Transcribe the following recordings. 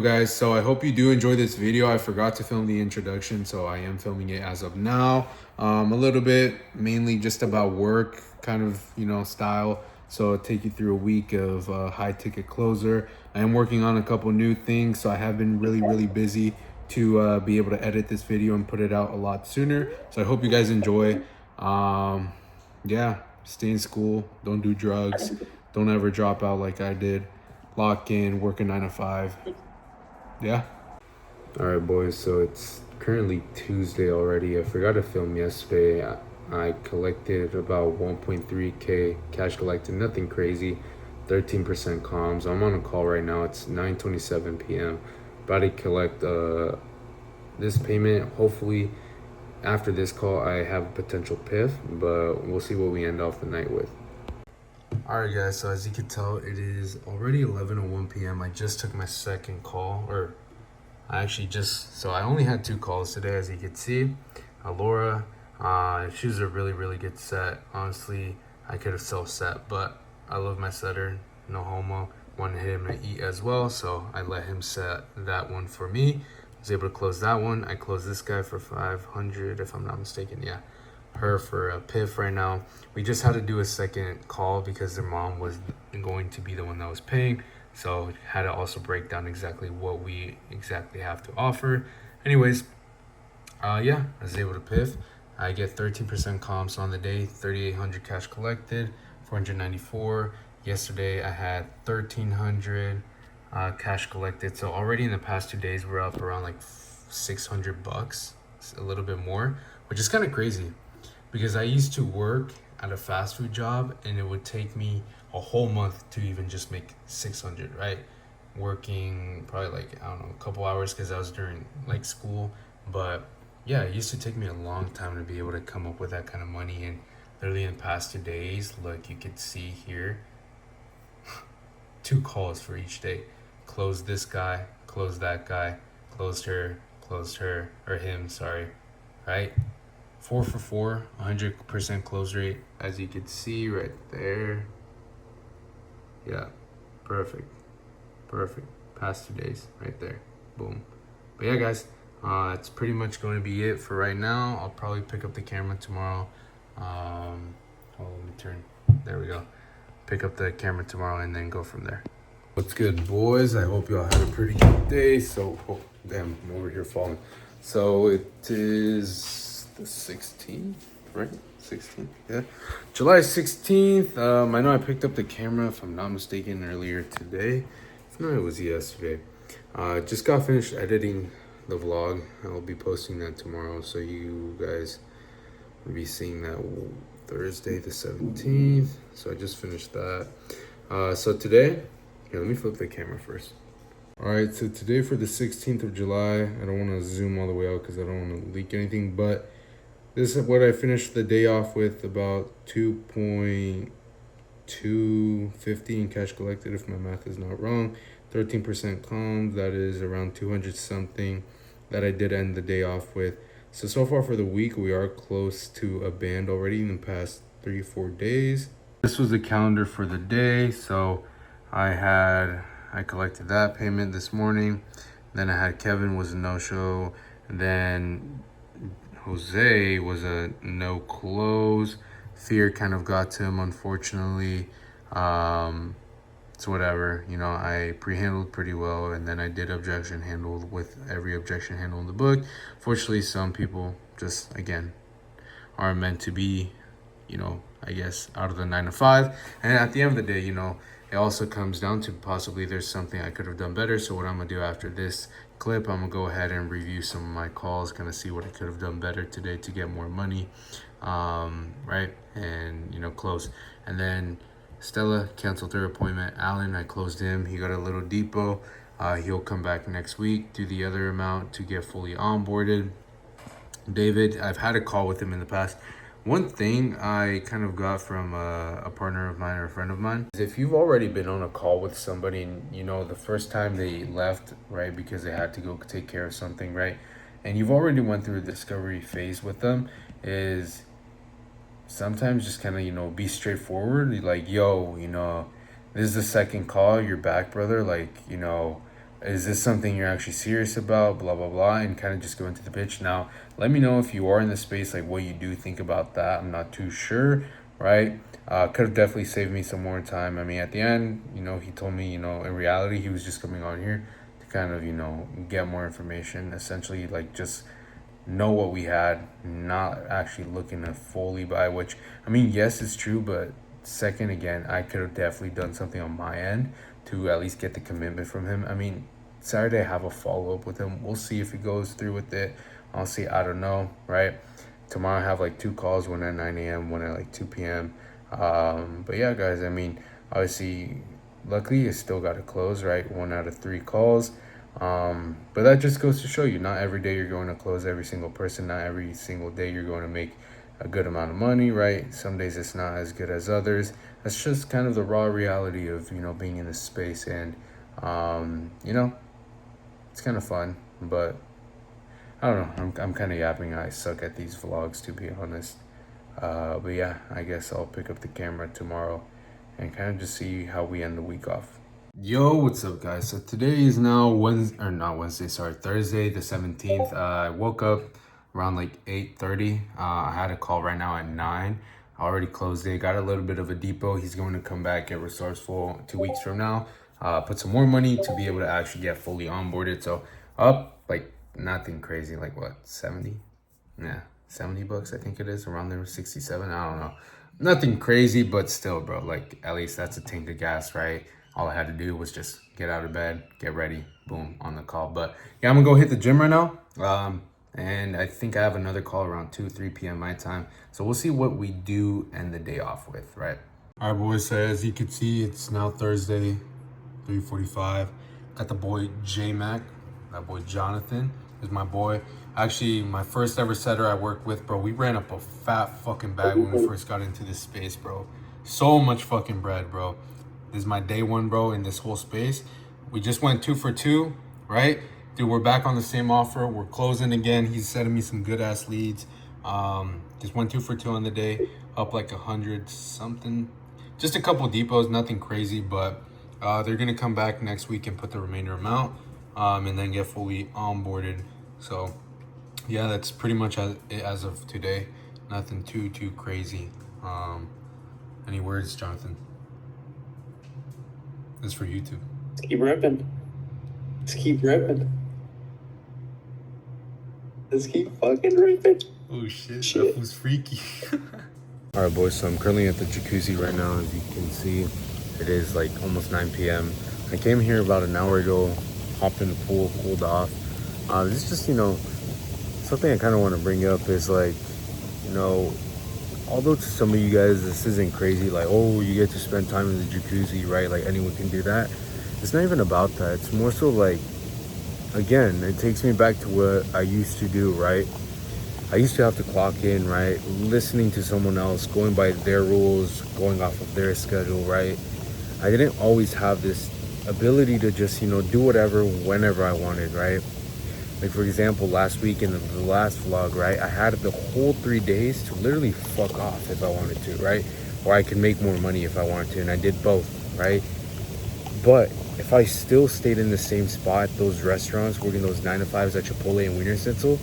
Guys, so I hope you do enjoy this video. I forgot to film the introduction, so I am filming it as of now. A little bit mainly just about work kind of style, so I'll take you through a week of high ticket closer. I am working on a couple new things, so I have been really busy to be able to edit this video and put it out a lot sooner. So I hope you guys enjoy. Yeah, stay in school, don't do drugs, don't ever drop out like I did, lock in, work a 9 to 5. Yeah. All right, boys. So it's currently Tuesday already. I forgot to film yesterday. I collected about 1.3K cash collected. Nothing crazy. 13% comms. I'm on a call right now. It's 9:27 p.m. About to collect this payment. Hopefully, after this call, I have a potential PIF, but we'll see what we end off the night with. Alright guys, so as you can tell, it is already 11:01 p.m. I just took my second call, or I only had 2 calls today, as you can see. Laura, she was a really good set. Honestly, I could have self-set, but I love my setter, no homo. Wanted him to eat as well, so I let him set that one for me. I was able to close that one. I closed this guy for 500, if I'm not mistaken, yeah. Her for a PIF right now. We just had to do a second call because their mom was going to be the one that was paying, so had to also break down exactly what we exactly have to offer. Anyways, yeah, I was able to PIF. I get 13% comps on the day, 3,800 cash collected, 494. Yesterday I had 1,300 cash collected. So already in the past 2 days we're up around like $600, a little bit more, which is kind of crazy. Because I used to work at a fast food job and it would take me a whole month to even just make 600, right? Working probably like, I don't know, a couple hours because I was during like school. But yeah, it used to take me a long time to be able to come up with that kind of money. And literally in the past 2 days, look, you could see here, 2 calls for each day. Closed this guy, closed that guy, closed her, or him, sorry, right? 4 for 4, 100% close rate, as you can see right there. Yeah, perfect. Past 2 days, right there. Boom. But yeah, guys, it's pretty much going to be it for right now. I'll probably pick up the camera tomorrow. Let me turn. There we go. Pick up the camera tomorrow and then go from there. What's good, boys? I hope y'all had a pretty good day. So, oh, damn, I'm over here falling. So it is the 16th, right? 16th, yeah. July 16th. I know I picked up the camera, if I'm not mistaken, earlier today. If not, it was yesterday. Just got finished editing the vlog. I'll be posting that tomorrow, so you guys will be seeing that Thursday the 17th. So I just finished that. So today, here, let me flip the camera first. All right, so today for the 16th of July, I don't want to zoom all the way out because I don't want to leak anything, but this is what I finished the day off with, about 2.250 in cash collected, if my math is not wrong. 13% comms, that is around 200 something that I did end the day off with. So far for the week, we are close to a band already in the past 3-4 days. This was the calendar for the day. So I collected that payment this morning. Then I had Kevin was a no-show. Then Jose was a no close. Fear kind of got to him, unfortunately. So whatever, I pre-handled pretty well, and then I did objection handle with every objection handle in the book. Fortunately, some people just, again, are meant to be, I guess, out of the 9 to 5. And at the end of the day, it also comes down to possibly there's something I could have done better. So what I'm gonna do after this clip, I'm gonna go ahead and review some of my calls, kind of see what I could have done better today to get more money, right? And close. And then Stella canceled her appointment. Alan, I closed him. He got a little depot. He'll come back next week, do the other amount to get fully onboarded. David, I've had a call with him in the past. One thing I kind of got from a partner of mine or a friend of mine is if you've already been on a call with somebody and the first time they left, right, because they had to go take care of something, right, and you've already went through a discovery phase with them, is sometimes just kind of be straightforward, like, yo, this is the second call, you're back, brother, like, is this something you're actually serious about, blah blah blah, and kind of just go into the pitch. Now let me know if you are in the space, like what you do think about that. I'm not too sure, right? Could have definitely saved me some more time. I mean, at the end, he told me, in reality he was just coming on here to kind of, get more information, essentially, like just know what we had, not actually looking to fully buy, which, I mean, yes, it's true, but second, again, I could have definitely done something on my end to at least get the commitment from him. I mean, Saturday I have a follow-up with him. We'll see if he goes through with it. Honestly, I don't know, right? Tomorrow I have like two calls, one at 9 a.m., one at like 2 p.m. But yeah, guys, I mean, obviously, luckily I still got to close, right? One out of three calls. But that just goes to show you, not every day you're going to close every single person. Not every single day you're going to make a good amount of money, right? Some days it's not as good as others. That's just kind of the raw reality of, being in this space. And, it's kind of fun, but I don't know. I'm kind of yapping. I suck at these vlogs, to be honest. But yeah, I guess I'll pick up the camera tomorrow and kind of just see how we end the week off. Yo, what's up, guys? So today is now Wednesday, or not Wednesday, sorry, Thursday the 17th. I woke up around like 8:30. I had a call right now at 9. I already closed it. Got a little bit of a depot. He's going to come back, get resourceful 2 weeks from now. Put some more money to be able to actually get fully onboarded. So up like nothing crazy, like what, 70? Yeah, $70 I think it is, around there, 67. I don't know. Nothing crazy, but still, bro, like at least that's a tank of gas, right? All I had to do was just get out of bed, get ready, boom, on the call. But yeah, I'm gonna go hit the gym right now. And I think I have another call around 3 p.m. my time. So we'll see what we do end the day off with, right? All right, boys, so as you can see, it's now Thursday, 3:45. Got the boy J-Mac, that boy Jonathan is my boy. Actually, my first ever setter I worked with, bro. We ran up a fat fucking bag when we first got into this space, bro. So much fucking bread, bro. This is my day one, bro, in this whole space. We just went 2 for 2, right? Dude, we're back on the same offer. We're closing again. He's sending me some good ass leads. Just went 2 for 2 on the day, up like 100 something. Just a couple depots, nothing crazy, but they're gonna come back next week and put the remainder amount, and then get fully onboarded. So yeah, that's pretty much it as of today. Nothing too crazy. Any words, Jonathan? This is for YouTube. Let's keep ripping. Let's keep ripping. Let's keep fucking ripping. Oh shit. That was freaky. All right, boys, so I'm currently at the jacuzzi right now. As you can see, it is like almost 9 p.m. I came here about an hour ago, hopped in the pool, cooled off. This is just, something I kind of want to bring up is like, although to some of you guys this isn't crazy, like, oh, you get to spend time in the jacuzzi, right? Like anyone can do that. It's not even about that. It's more so like, again, it takes me back to what I used to do, right? I used to have to clock in, right? Listening to someone else, going by their rules, going off of their schedule, right? I didn't always have this ability to just, do whatever, whenever I wanted, right? Like, for example, last week in the last vlog, right? I had the whole 3 days to literally fuck off if I wanted to, right? Or I could make more money if I wanted to, and I did both, right? But if I still stayed in the same spot, those restaurants, working those 9 to 5s at Chipotle and Wiener Schnitzel,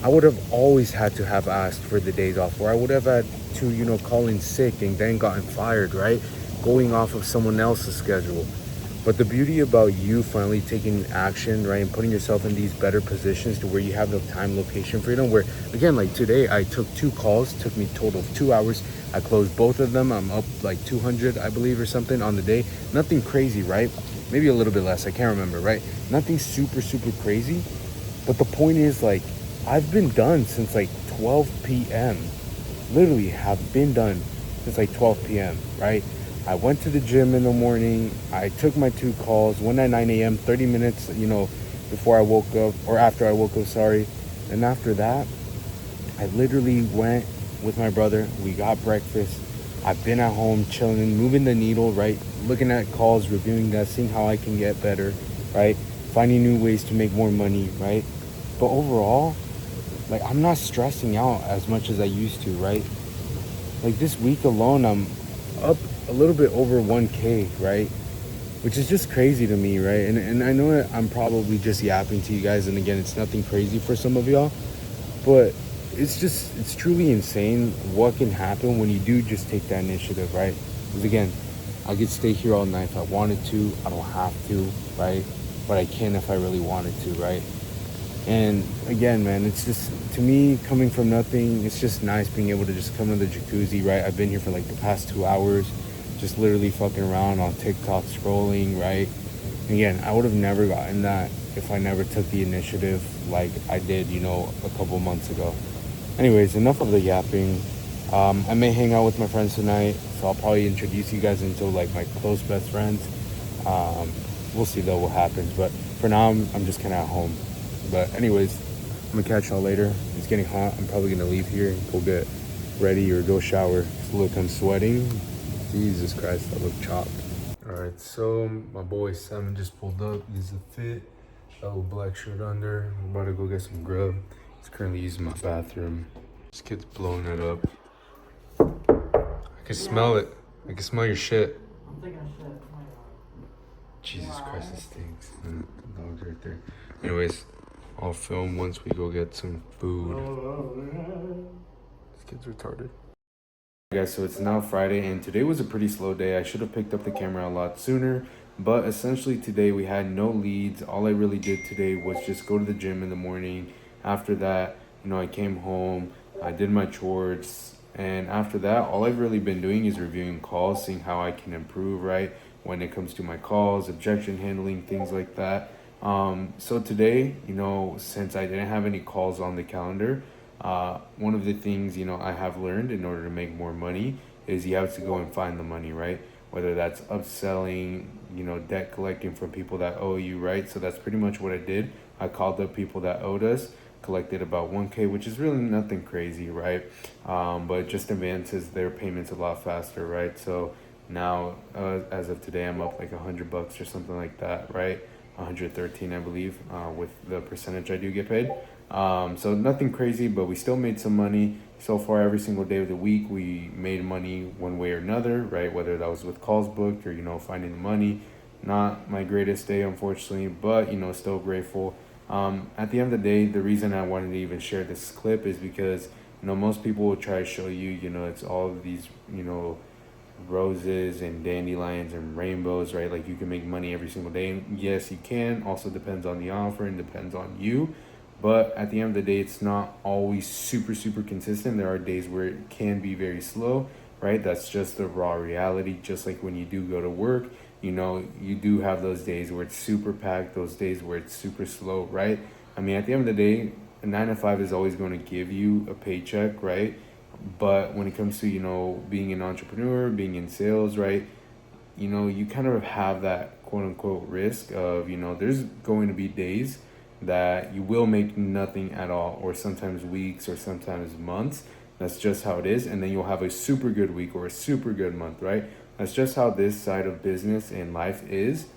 I would have always had to have asked for the days off, or I would have had to, call in sick and then gotten fired, right? Going off of someone else's schedule. But the beauty about you finally taking action, right, and putting yourself in these better positions to where you have the time, location freedom, where, again, like today, I took 2 calls, took me a total of 2 hours. I closed both of them. I'm up like 200, I believe, or something on the day. Nothing crazy, right? Maybe a little bit less. I can't remember, right? Nothing super crazy. But the point is, like, I've been done since like 12 p.m. Literally have been done since like 12 p.m., right? I went to the gym in the morning. I took my 2 calls, one at 9 a.m., 30 minutes, before I woke up, or after I woke up, sorry. And after that, I literally went with my brother. We got breakfast. I've been at home chilling, moving the needle, right? Looking at calls, reviewing that, seeing how I can get better, right? Finding new ways to make more money, right? But overall, like, I'm not stressing out as much as I used to, right? Like this week alone, I'm up a little bit over 1K, right? which is just crazy to me, right? And I know that I'm probably just yapping to you guys, and again, it's nothing crazy for some of y'all, but it's truly insane what can happen when you do just take that initiative, right? Because again, I could stay here all night if I wanted to. I don't have to, right? But I can if I really wanted to, right? And again, man, it's just, to me, coming from nothing, it's just nice being able to just come to the jacuzzi, right? I've been here for like the past 2 hours, just literally fucking around on TikTok scrolling, right? And again, I would have never gotten that if I never took the initiative like I did, a couple months ago. Anyways, enough of the yapping. I may hang out with my friends tonight, so I'll probably introduce you guys into like my close best friends. We'll see though what happens, but for now, I'm just kind of at home. But anyways, I'm gonna catch y'all later. It's getting hot. I'm probably gonna leave here and go get ready or go shower. Look, I'm sweating. Jesus Christ, I look chopped. All right, so my boy Simon just pulled up. He's a fit. Got a little black shirt under. I'm about to go get some grub. He's currently using my bathroom. This kid's blowing it up. I can smell it. I can smell your shit. I'm taking a shit. Jesus Christ, it stinks. And the dog's right there. Anyways, I'll film once we go get some food. This kid's retarded. Guys, so it's now Friday, and today was a pretty slow day. I should have picked up the camera a lot sooner, but essentially today we had no leads. All I really did today was just go to the gym in the morning. After that, I came home, I did my chores, and after that, all I've really been doing is reviewing calls, seeing how I can improve, right, when it comes to my calls, objection handling, things like that. So today, since I didn't have any calls on the calendar, one of the things, I have learned in order to make more money is you have to go and find the money, right? Whether that's upselling, debt collecting from people that owe you, right? So that's pretty much what I did. I called up people that owed us, collected about 1K, which is really nothing crazy, right? But it just advances their payments a lot faster, right? So now, as of today, I'm up like $100 or something like that, right? 113, I believe, with the percentage I do get paid. So nothing crazy, but we still made some money. So far, every single day of the week, we made money one way or another, right? Whether that was with calls booked or, finding the money. Not my greatest day, unfortunately, but, still grateful. At the end of the day, the reason I wanted to even share this clip is because, most people will try to show you, it's all of these, roses and dandelions and rainbows, right? Like you can make money every single day. And yes, you can. Also depends on the offer and depends on you. But at the end of the day, it's not always super, super consistent. There are days where it can be very slow, right? That's just the raw reality. Just like when you do go to work, you do have those days where it's super packed, those days where it's super slow, right? I mean, at the end of the day, a 9 to 5 is always going to give you a paycheck, right? But when it comes to, being an entrepreneur, being in sales, right, you kind of have that quote unquote risk of, there's going to be days that you will make nothing at all, or sometimes weeks or sometimes months. That's just how it is. And then you'll have a super good week or a super good month, right? That's just how this side of business and life is.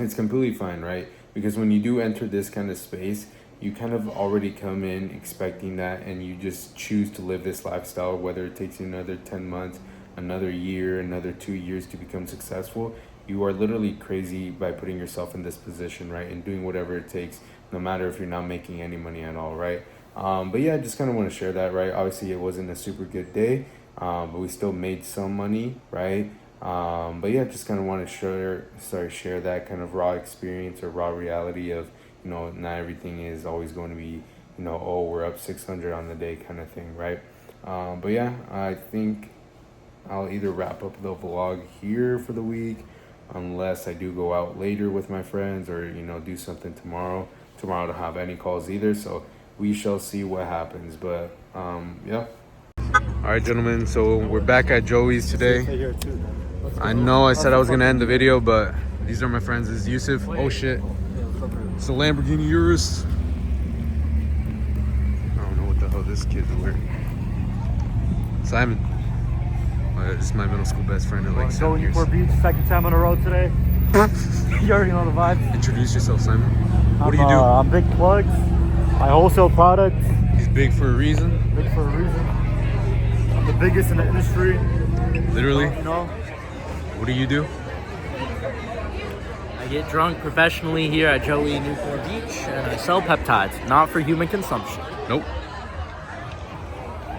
It's completely fine, right? Because when you do enter this kind of space, you kind of already come in expecting that, and you just choose to live this lifestyle, whether it takes you another 10 months, another year, another 2 years to become successful. You are literally crazy by putting yourself in this position, right? And doing whatever it takes, no matter if you're not making any money at all, right? But yeah, I just kind of want to share that, right? Obviously, it wasn't a super good day, but we still made some money, right? But yeah, just kind of want to share that kind of raw experience or raw reality of, not everything is always going to be, oh, we're up 600 on the day kind of thing, right? But yeah, I think I'll either wrap up the vlog here for the week, unless I do go out later with my friends, or, do something tomorrow. Tomorrow I don't have any calls either, so we shall see what happens. But yeah. All right, gentlemen, so we're back at Joey's today. I know I said I was gonna end the video, but these are my friends. This is Yusuf. Oh shit, it's a Lamborghini Urus. I don't know what the hell this kid's wearing. Simon. This is my middle school best friend of like 7 years. Newport Beach, second time on the road today. You already know the vibes. Introduce yourself, Simon. What do you do? I'm Big Plugs. I wholesale products. He's big for a reason. Big for a reason. I'm the biggest in the industry. Literally. You know? What do you do? I get drunk professionally here at Joey Newport Beach, and I sell peptides, not for human consumption. Nope.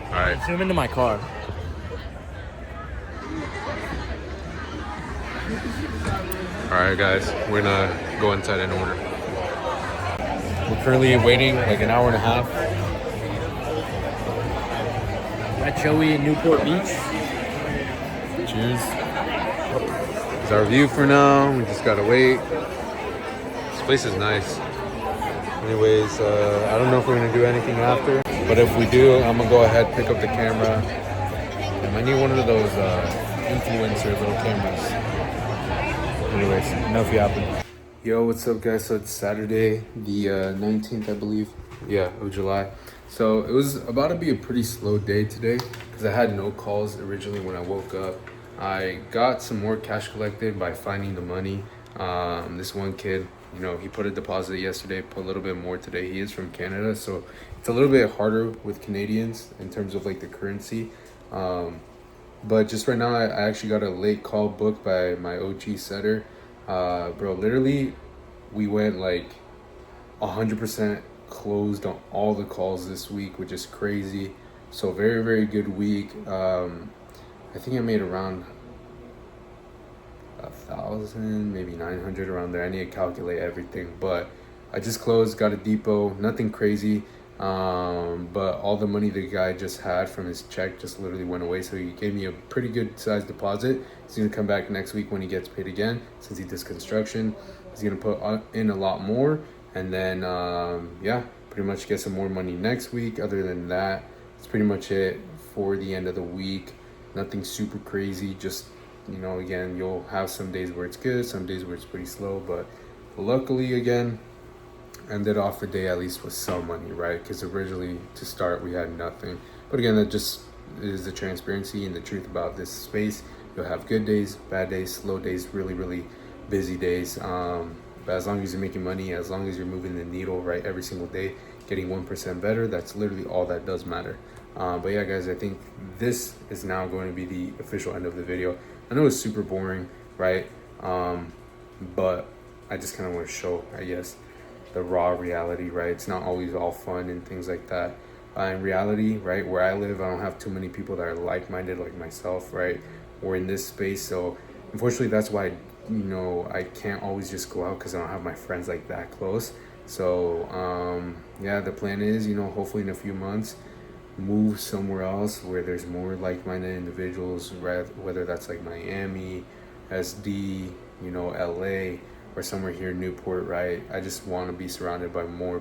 All right. Zoom into my car. All right, guys. We're gonna go inside and order. We're currently waiting like an hour and a half. At Joey in Newport Beach. Cheers. It's our view for now. We just gotta wait. This place is nice. Anyways, I don't know if we're gonna do anything after, but if we do, I'm gonna go ahead, pick up the camera. I need one of those influencer little cameras. Anyways, enough yapping. Yo, what's up, guys? So it's Saturday, the 19th, I believe. Yeah, of July. So it was about to be a pretty slow day today because I had no calls originally when I woke up. I got some more cash collected by finding the money. This one kid, you know, he put a deposit yesterday, put a little bit more today. He is from Canada, so it's a little bit harder with Canadians in terms of like the currency. But just right now, I actually got a late call booked by my OG setter. Bro, literally, we went like 100% closed on all the calls this week, which is crazy. So very, very good week. I think I made around 1,000, maybe 900 around there. I need to calculate everything, but I just closed, got a depot, nothing crazy. But all the money the guy just had from his check just literally went away. So he gave me a pretty good sized deposit. He's gonna come back next week when he gets paid again. Since he does construction, he's gonna put in a lot more, and then yeah, pretty much get some more money next week. Other than that, it's pretty much it for the end of the week. Nothing super crazy, just, you know, again, you'll have some days where it's good, some days where it's pretty slow, but luckily, again, ended off the day at least with some money, right? Because originally to start we had nothing. But again, that just is the transparency and the truth about this space. You'll have good days, bad days, slow days, really, really busy days. But as long as you're making money, as long as you're moving the needle, right, every single day, getting 1% better, that's literally all that does matter. But yeah, guys, I think this is now going to be the official end of the video. I know it's super boring, right? But I just kind of want to show, I guess, the raw reality, right? It's not always all fun and things like that. In reality, right, where I live, I don't have too many people that are like-minded like myself, right? We're in this space, so unfortunately that's why, you know, I can't always just go out because I don't have my friends like that close. So yeah, the plan is, you know, hopefully in a few months move somewhere else where there's more like-minded individuals, right? Whether that's like Miami, SD, you know, LA, or somewhere here in Newport, right? I just want to be surrounded by more